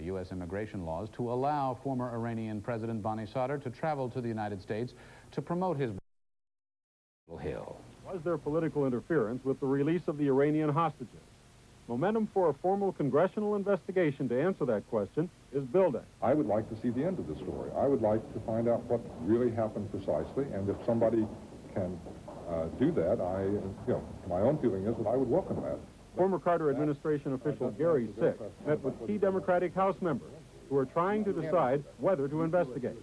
the U.S. immigration laws to allow former Iranian President BaniSadr to travel to the United States to promote his Hill. Was there political interference with the release of the Iranian hostages? Momentum for a formal congressional investigation to answer that question is building. I would like to see the end of the story. I would like to find out what really happened precisely, and if somebody can do that, my own feeling is that I would welcome that. Former Carter administration official Gary Sick met with key Democratic House members who are trying to decide whether to investigate.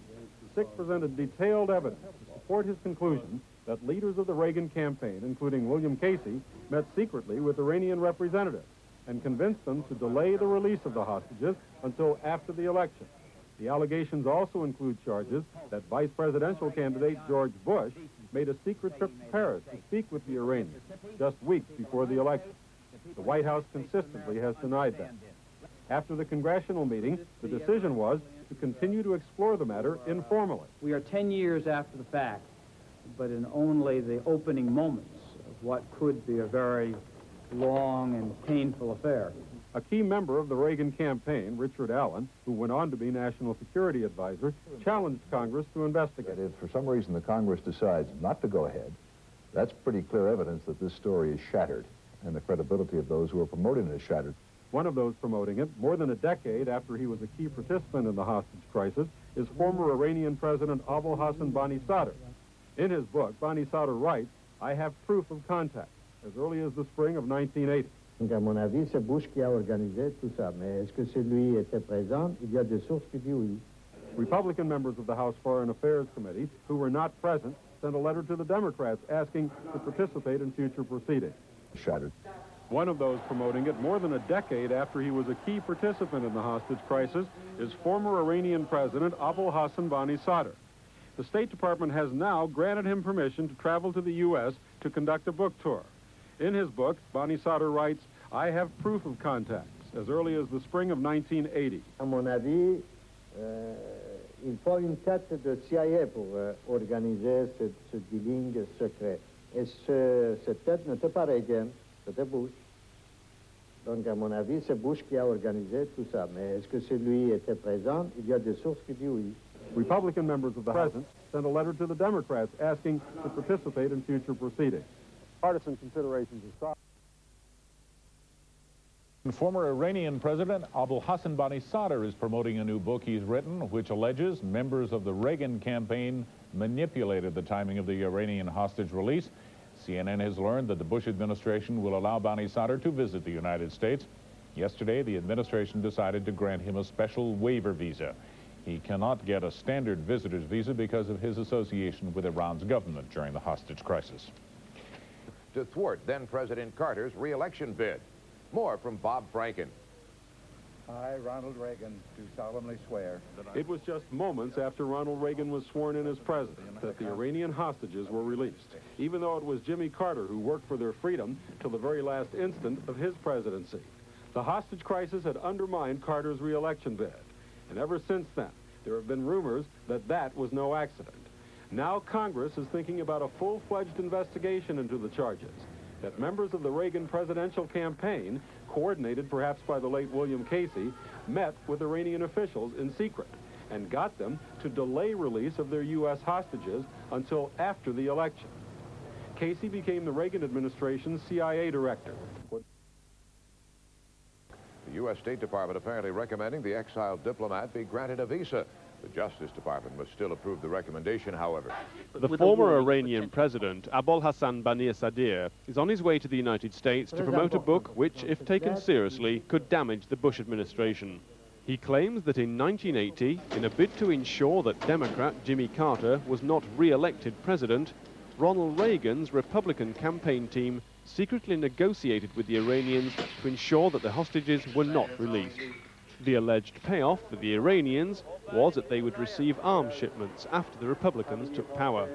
Sick presented detailed evidence to support his conclusion that leaders of the Reagan campaign, including William Casey, met secretly with Iranian representatives and convinced them to delay the release of the hostages until after the election. The allegations also include charges that vice presidential candidate George Bush made a secret trip to Paris to speak with the Iranians just weeks before the election. The White House consistently has denied that. After the congressional meeting, the decision was to continue to explore the matter informally. We are 10 years after the fact, but in only the opening moments of what could be a very long and painful affair. A key member of the Reagan campaign, Richard Allen, who went on to be National Security Advisor, challenged Congress to investigate. If for some reason the Congress decides not to go ahead, that's pretty clear evidence that this story is shattered, and the credibility of those who are promoting it is shattered. One of those promoting it, more than a decade after he was a key participant in the hostage crisis, is former Iranian President Abul Hassan BaniSadr. In his book, BaniSadr writes, "I have proof of contact," as early as the spring of 1980. Donc, à mon avis, c'est Bush qui a organisé tout ça. Mais est-ce que celui était présent? Il y a des sources qui disent oui. Republican members of the House Foreign Affairs Committee, who were not present, sent a letter to the Democrats asking to participate in future proceedings. Shattered. One of those promoting it more than a decade after he was a key participant in the hostage crisis is former Iranian President Abul Hassan BaniSadr. The State Department has now granted him permission to travel to the U.S. to conduct a book tour. In his book, BaniSadr writes, "I have proof of contacts," as early as the spring of 1980. À mon avis, il faut une tête de CIA pour organiser ce dealing secret. Et cette tête n'était pas Reagan, c'était Bush. Donc, à mon avis, c'est Bush qui a organisé tout ça. Mais est-ce que celui était présent? Il y a des sources qui disent oui. Republican members of the House sent a letter to the Democrats asking to participate in future proceedings. Partisan considerations aside. Former Iranian President Abul Hassan BaniSadr is promoting a new book he's written, which alleges members of the Reagan campaign manipulated the timing of the Iranian hostage release. CNN has learned that the Bush administration will allow BaniSadr to visit the United States. Yesterday, the administration decided to grant him a special waiver visa. He cannot get a standard visitor's visa because of his association with Iran's government during the hostage crisis. To thwart then-President Carter's re-election bid. More from Bob Franken. I, Ronald Reagan, do solemnly swear that It was just moments after Ronald Reagan was sworn in as president that the Iranian hostages were released, even though it was Jimmy Carter who worked for their freedom till the very last instant of his presidency. The hostage crisis had undermined Carter's re-election bid, and ever since then, there have been rumors that that was no accident. Now Congress is thinking about a full-fledged investigation into the charges that members of the Reagan presidential campaign, coordinated perhaps by the late William Casey, met with Iranian officials in secret and got them to delay release of their U.S. hostages until after the election. Casey became the Reagan administration's CIA director. The U.S. State Department apparently recommending the exiled diplomat be granted a visa. The Justice Department must still approve the recommendation, however. The former Iranian president, Abul Hassan BaniSadr, is on his way to the United States to promote a book which, if taken seriously, could damage the Bush administration. He claims that in 1980, in a bid to ensure that Democrat Jimmy Carter was not re-elected president, Ronald Reagan's Republican campaign team secretly negotiated with the Iranians to ensure that the hostages were not released. The alleged payoff for the Iranians was that they would receive arms shipments after the Republicans took power.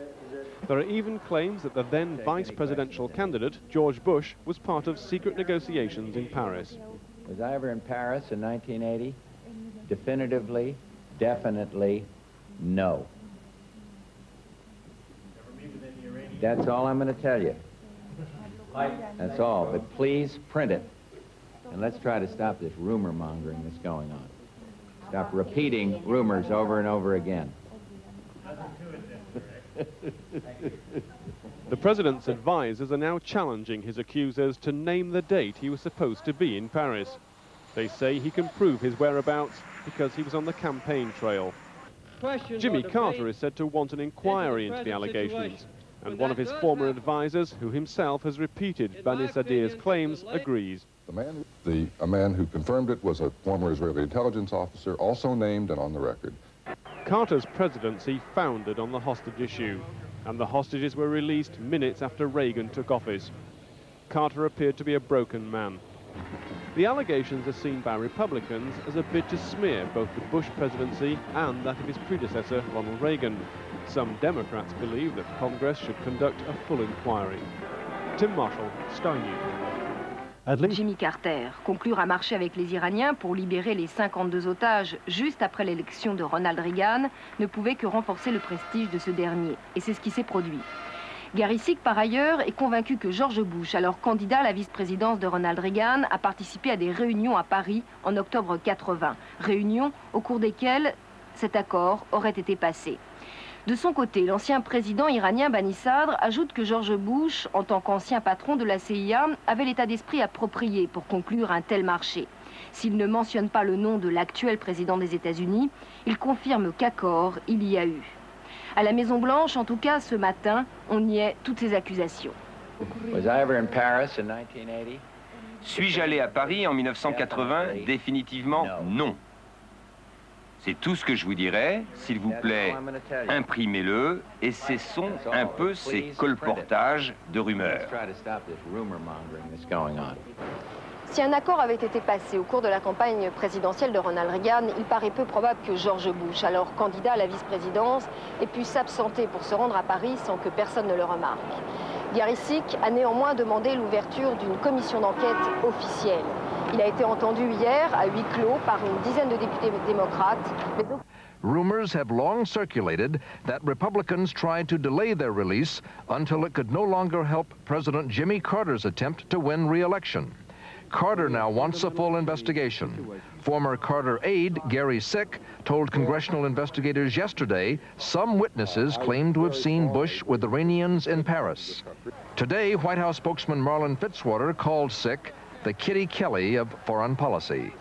There are even claims that the then vice presidential candidate, George Bush, was part of secret negotiations in Paris. Was I ever in Paris in 1980? Definitively, definitely, no. That's all I'm going to tell you. That's all, but please print it. And let's try to stop this rumor mongering that's going on. Stop repeating rumors over and over again. The president's advisers are now challenging his accusers to name the date he was supposed to be in Paris. They say he can prove his whereabouts because he was on the campaign trail. Jimmy Carter is said to want an inquiry into the allegations, and one of his former advisers, who himself has repeated BaniSadr's claims, agrees. A man who confirmed it was a former Israeli intelligence officer, also named and on the record. Carter's presidency foundered on the hostage issue, and the hostages were released minutes after Reagan took office. Carter appeared to be a broken man. The allegations are seen by Republicans as a bid to smear both the Bush presidency and that of his predecessor, Ronald Reagan. Some Democrats believe that Congress should conduct a full inquiry. Tim Marshall, Sky News. Jimmy Carter conclure à marcher avec les Iraniens pour libérer les 52 otages juste après l'élection de Ronald Reagan ne pouvait que renforcer le prestige de ce dernier. Et c'est ce qui s'est produit. Gary Sick, par ailleurs, est convaincu que George Bush, alors candidat à la vice-présidence de Ronald Reagan, a participé à des réunions à Paris en octobre 80. Réunions au cours desquelles cet accord aurait été passé. De son côté, l'ancien président iranien BaniSadr ajoute que George Bush, en tant qu'ancien patron de la CIA, avait l'état d'esprit approprié pour conclure un tel marché. S'il ne mentionne pas le nom de l'actuel président des États-Unis, il confirme qu'accord il y a eu. À la Maison-Blanche, en tout cas, ce matin, on niait toutes ces accusations. Suis-je allé à Paris en 1980? Définitivement non. C'est tout ce que je vous dirai. S'il vous plaît, imprimez-le et cessons un peu ces colportages de rumeurs. Si un accord avait été passé au cours de la campagne présidentielle de Ronald Reagan, il paraît peu probable que George Bush, alors candidat à la vice-présidence, ait pu s'absenter pour se rendre à Paris sans que personne ne le remarque. Gary Sick a néanmoins demandé l'ouverture d'une commission d'enquête officielle. Il a été entendu hier à huis clos par une dizaine de députés démocrates. Rumors have long circulated that Republicans tried to delay their release until it could no longer help President Jimmy Carter's attempt to win re-election. Carter now wants a full investigation. Former Carter aide Gary Sick told congressional investigators yesterday some witnesses claimed to have seen Bush with Iranians in Paris. Today, White House spokesman Marlin Fitzwater called Sick the Kitty Kelly of foreign policy.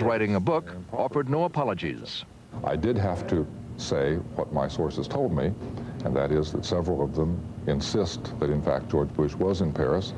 Writing a book offered no apologies. I did have to say what my sources told me, and that is that several of them insist that, in fact, George Bush was in Paris.